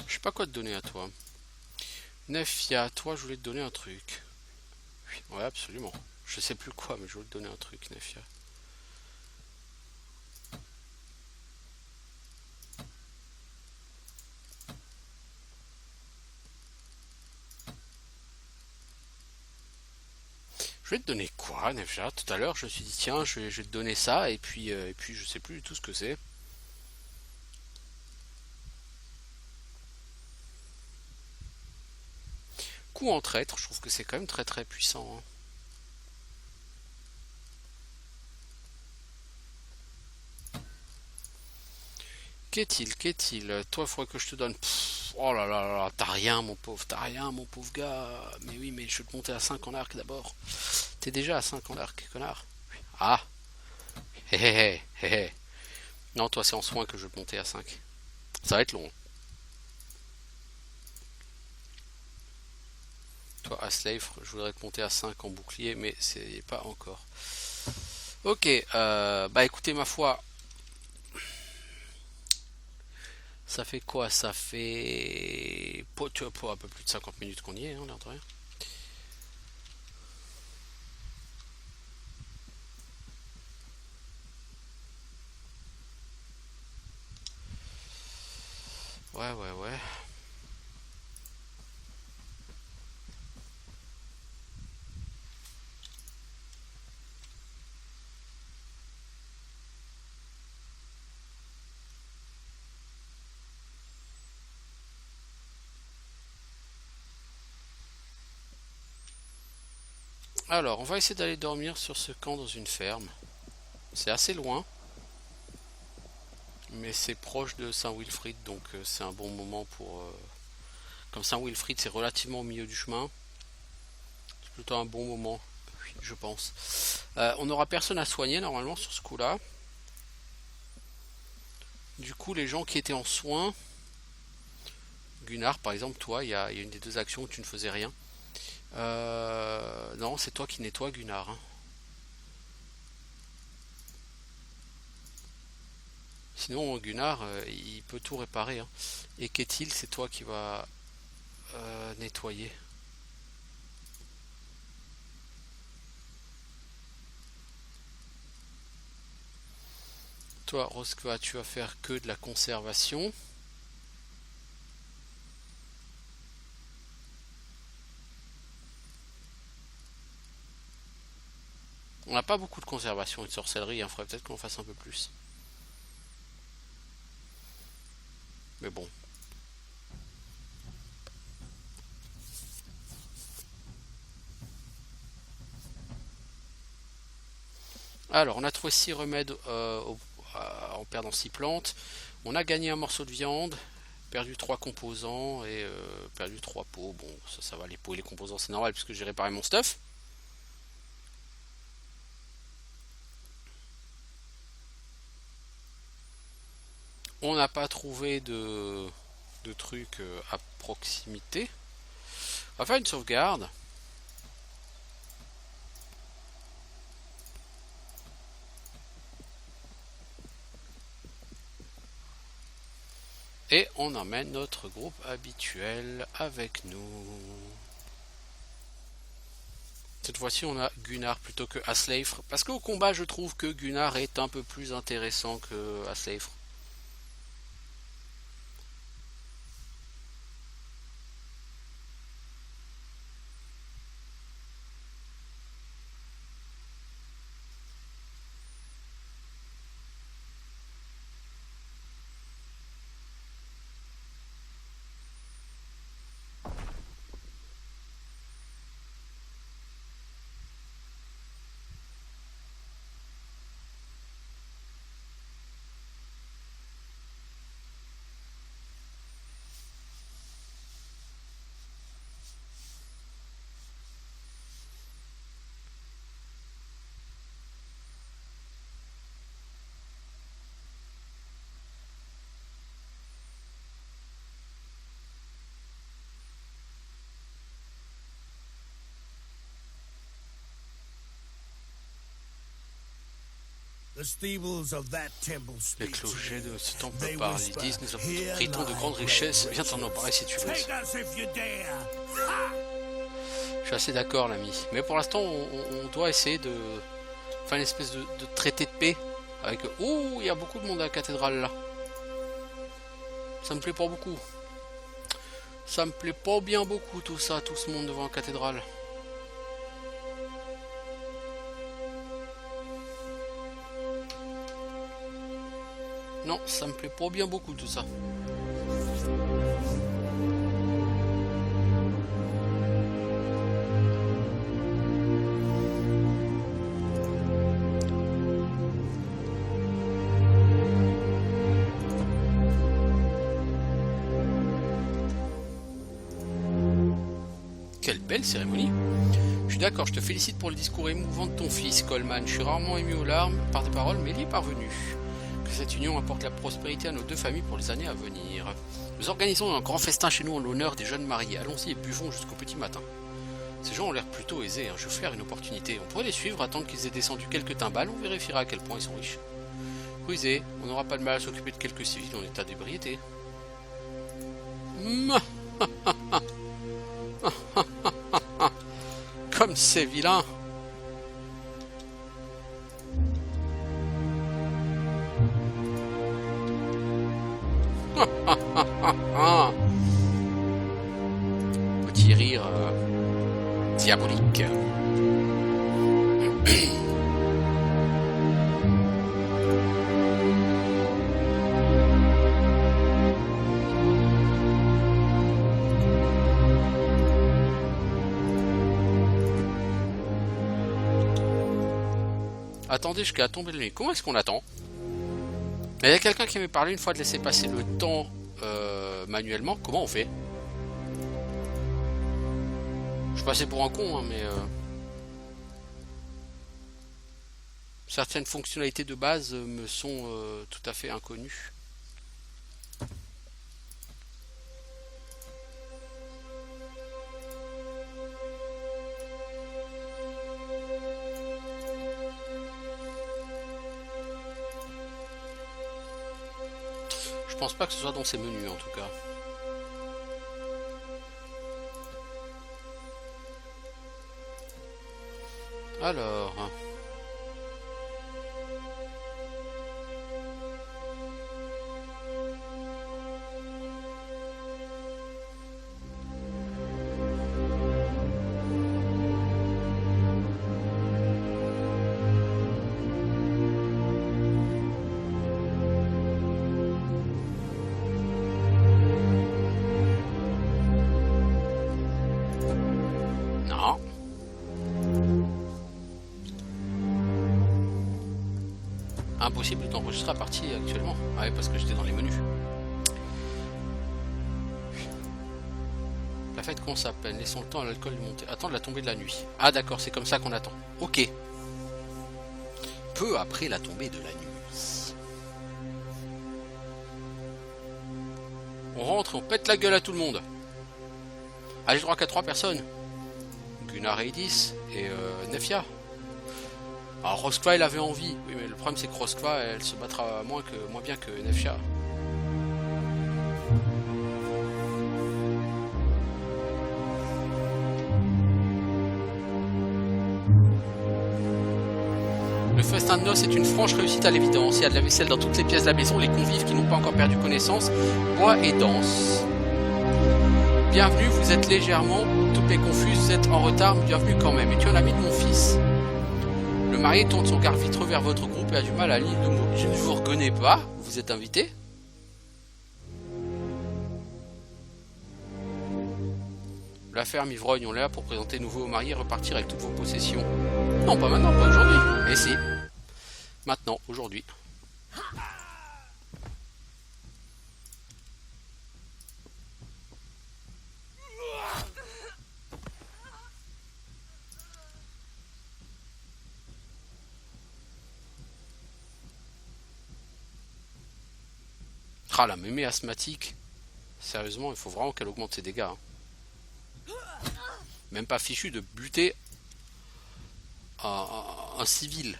Je sais pas quoi te donner à toi. Nefia, toi je voulais te donner un truc. Oui, ouais, absolument. Je sais plus quoi, mais je voulais te donner un truc, Nefia. Je Je vais te donner quoi, Nevja? Tout à l'heure, je me suis dit, tiens, je vais te donner ça, et puis je sais plus du tout ce que c'est. Coup en traître, je trouve que c'est quand même très très puissant. Hein. Qu'est-il? Toi, il faudrait que je te donne. Pff, oh là là là, t'as rien, mon pauvre, gars. Mais oui, mais je vais te monter à 5 en arc d'abord. T'es déjà à 5 en arc, connard. Ah, hé hé hé hé hé. Non, toi, c'est en soin que je vais te monter à 5. Ça va être long. Toi, à Slave, je voudrais te monter à 5 en bouclier, mais c'est pas encore. Ok, bah écoutez, ma foi. Ça fait quoi? Ça fait. Tu vois, pour un peu plus de 50 minutes qu'on y est, hein, l'air de rien. Ouais, ouais, ouais. Alors, on va essayer d'aller dormir sur ce camp dans une ferme. C'est assez loin, mais c'est proche de Saint-Wilfrid, donc c'est un bon moment pour... Comme Saint-Wilfrid, c'est relativement au milieu du chemin. C'est plutôt un bon moment, oui, je pense. On n'aura personne à soigner normalement sur ce coup-là. Du coup, les gens qui étaient en soins... Gunnar, par exemple, toi, il y a une des deux actions où tu ne faisais rien. Non, c'est toi qui nettoies, Gunnar. Hein. Sinon, Gunnar, il peut tout réparer. Hein. Et Ketil, c'est toi qui va nettoyer. Toi, Roskva, tu vas faire que de la conservation. On n'a pas beaucoup de conservation et de sorcellerie, il faudrait peut-être qu'on fasse un peu plus. Mais bon. Alors, on a trouvé 6 remèdes en perdant 6 plantes. On a gagné un morceau de viande, perdu 3 composants et perdu 3 pots. Bon, ça va, les pots et les composants, c'est normal puisque j'ai réparé mon stuff. On n'a pas trouvé de trucs à proximité. On va faire une sauvegarde. Et on emmène notre groupe habituel avec nous. Cette fois-ci, on a Gunnar plutôt que Asleifr. Parce qu'au combat, je trouve que Gunnar est un peu plus intéressant que Asleifr. Les clochers de ce temple parlent. Ils disent nous abritons de grandes richesses. Viens t'en emparer si tu veux. Je suis assez d'accord, l'ami. Mais pour l'instant, on doit essayer de faire une espèce de traité de paix. Avec. Ouh, il y a beaucoup de monde à la cathédrale là. Ça me plaît pas beaucoup. Ça me plaît pas bien beaucoup tout ça, tout ce monde devant la cathédrale. Non, ça me plaît pas bien beaucoup tout ça. Quelle belle cérémonie. Je suis d'accord, je te félicite pour le discours émouvant de ton fils, Coleman. Je suis rarement ému aux larmes par tes paroles, mais il y est parvenu. Que cette union apporte la prospérité à nos deux familles pour les années à venir. Nous organisons un grand festin chez nous en l'honneur des jeunes mariés. Allons-y et buvons jusqu'au petit matin. Ces gens ont l'air plutôt aisés, hein. Je flaire une opportunité. On pourrait les suivre, attendre qu'ils aient descendu quelques timbales, on vérifiera à quel point ils sont riches. Rusé, on n'aura pas de mal à s'occuper de quelques civils en état d'ébriété. Comme c'est vilain. Petit rire diabolique. Attendez jusqu'à la tombée de la nuit. Comment est-ce qu'on attend? Il y a quelqu'un qui m'avait parlé une fois de laisser passer le temps manuellement. Comment on fait? Je passais pour un con, hein, mais certaines fonctionnalités de base me sont tout à fait inconnues. Je pense pas que ce soit dans ces menus en tout cas. Alors... Non. Impossible d'enregistrer la partie actuellement. Ah ouais, parce que j'étais dans les menus. La fête commence à peine. Laissons le temps à l'alcool de monter. Attendre la tombée de la nuit. Ah d'accord, c'est comme ça qu'on attend. Ok. Peu après la tombée de la nuit. On rentre et on pète la gueule à tout le monde. Ah, j'ai droit qu'à 3 personnes. Gunnar et 10 et Nefia. Alors Roskva elle avait envie, oui mais le problème c'est que Roskva elle se battra moins bien que Nefia. Le festin de noces est une franche réussite à l'évidence. Il y a de la vaisselle dans toutes les pièces de la maison, les convives qui n'ont pas encore perdu connaissance, boivent et dansent. Bienvenue, vous êtes légèrement, toutes les confuses, vous êtes en retard, mais bienvenue quand même. Es-tu un ami de mon fils? Le marié tourne son regard vitreux vers votre groupe et a du mal à lire le mot. Je ne vous reconnais pas, vous êtes invité? La ferme ivrogne, on est là pour présenter nouveau au marié et repartir avec toutes vos possessions. Non, pas maintenant, pas aujourd'hui. Mais si. Maintenant, aujourd'hui. Ah, la mémé asthmatique. Sérieusement, il faut vraiment qu'elle augmente ses dégâts. Hein. Même pas fichu de buter un civil.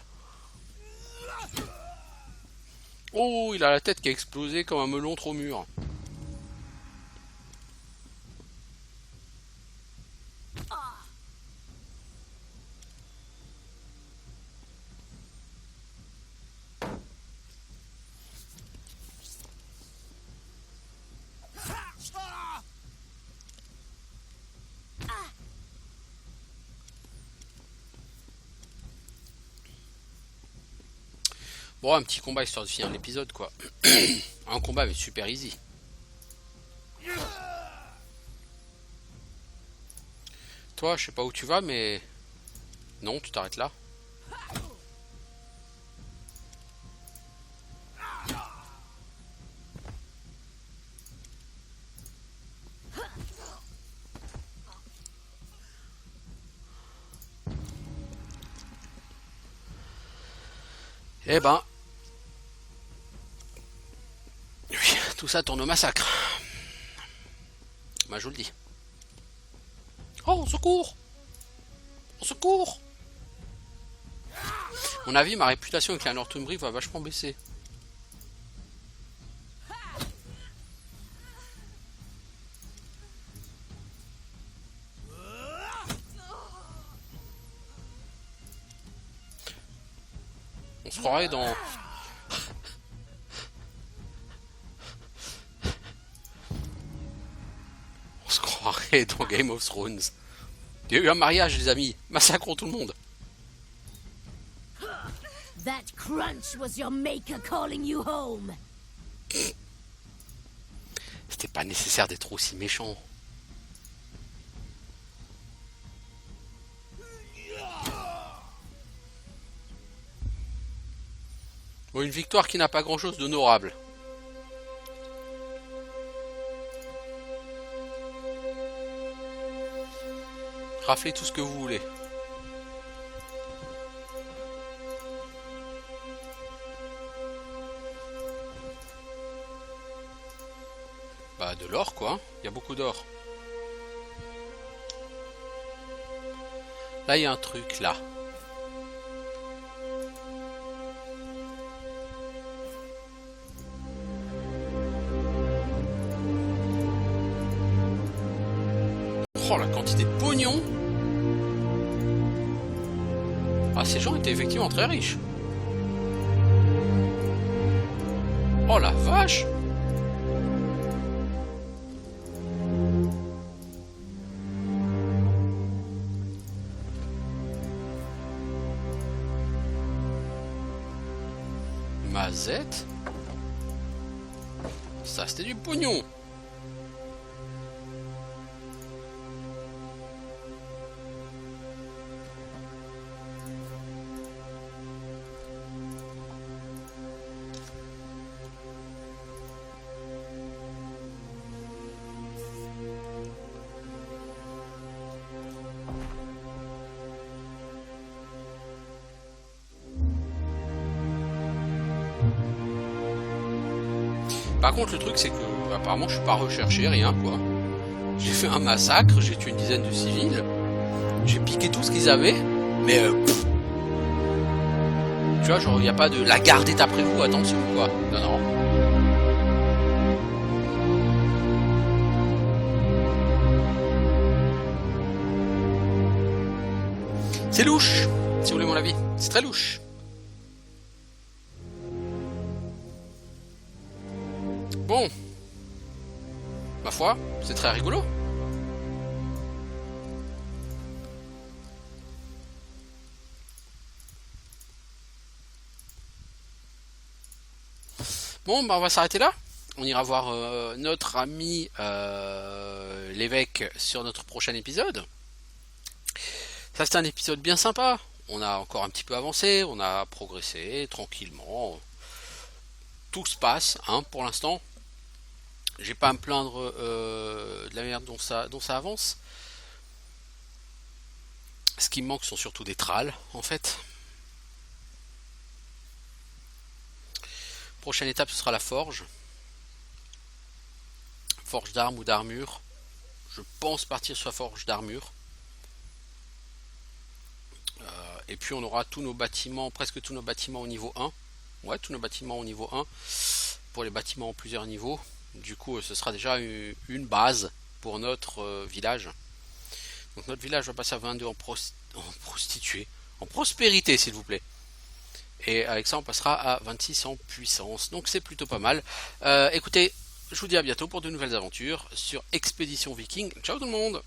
Oh, il a la tête qui a explosé comme un melon trop mûr. Bon, un petit combat histoire de finir l'épisode, quoi. Un combat mais super easy. Toi, je sais pas où tu vas, mais... Non, tu t'arrêtes là. Eh ben... Oui, tout ça tourne au massacre. Bah, je vous le dis. Oh, au secours! Au secours! À mon avis, ma réputation avec la Northumbrie va vachement baisser. On se croirait dans... On se croirait dans Game of Thrones. Il y a eu un mariage, les amis. Massacrons tout le monde. That crunch was your maker calling you home. C'était pas nécessaire d'être aussi méchant. Bon, une victoire qui n'a pas grand chose d'honorable. Raflez tout ce que vous voulez. Bah de l'or quoi, il y a beaucoup d'or. Là il y a un truc là. Oh la quantité de pognon. Ah ces gens étaient effectivement très riches. Oh la vache. Mazette. Ça c'était du pognon. Par contre le truc c'est que apparemment je suis pas recherché, rien quoi. J'ai fait un massacre, j'ai tué une dizaine de civils, j'ai piqué tout ce qu'ils avaient, mais tu vois genre il n'y a pas de la garde est après vous, attention quoi. Non non. C'est louche, si vous voulez mon avis, c'est très louche. Bon, ma foi, c'est très rigolo. Bon, bah on va s'arrêter là. On ira voir notre ami l'évêque sur notre prochain épisode. Ça c'est un épisode bien sympa. On a encore un petit peu avancé, on a progressé tranquillement. Tout se passe, hein, pour l'instant. J'ai pas à me plaindre de la manière dont ça avance. Ce qui me manque sont surtout des tralles, en fait. Prochaine étape, ce sera la forge. Forge d'armes ou d'armure. Je pense partir sur la forge d'armure. Et puis on aura tous nos bâtiments, presque tous nos bâtiments au niveau 1. Ouais, tous nos bâtiments au niveau 1. Pour les bâtiments en plusieurs niveaux. Du coup, ce sera déjà une base pour notre village. Donc notre village va passer à 22 en prostituée. En prospérité, s'il vous plaît. Et avec ça, on passera à 26 en puissance. Donc c'est plutôt pas mal. Écoutez, je vous dis à bientôt pour de nouvelles aventures sur Expédition Viking. Ciao tout le monde!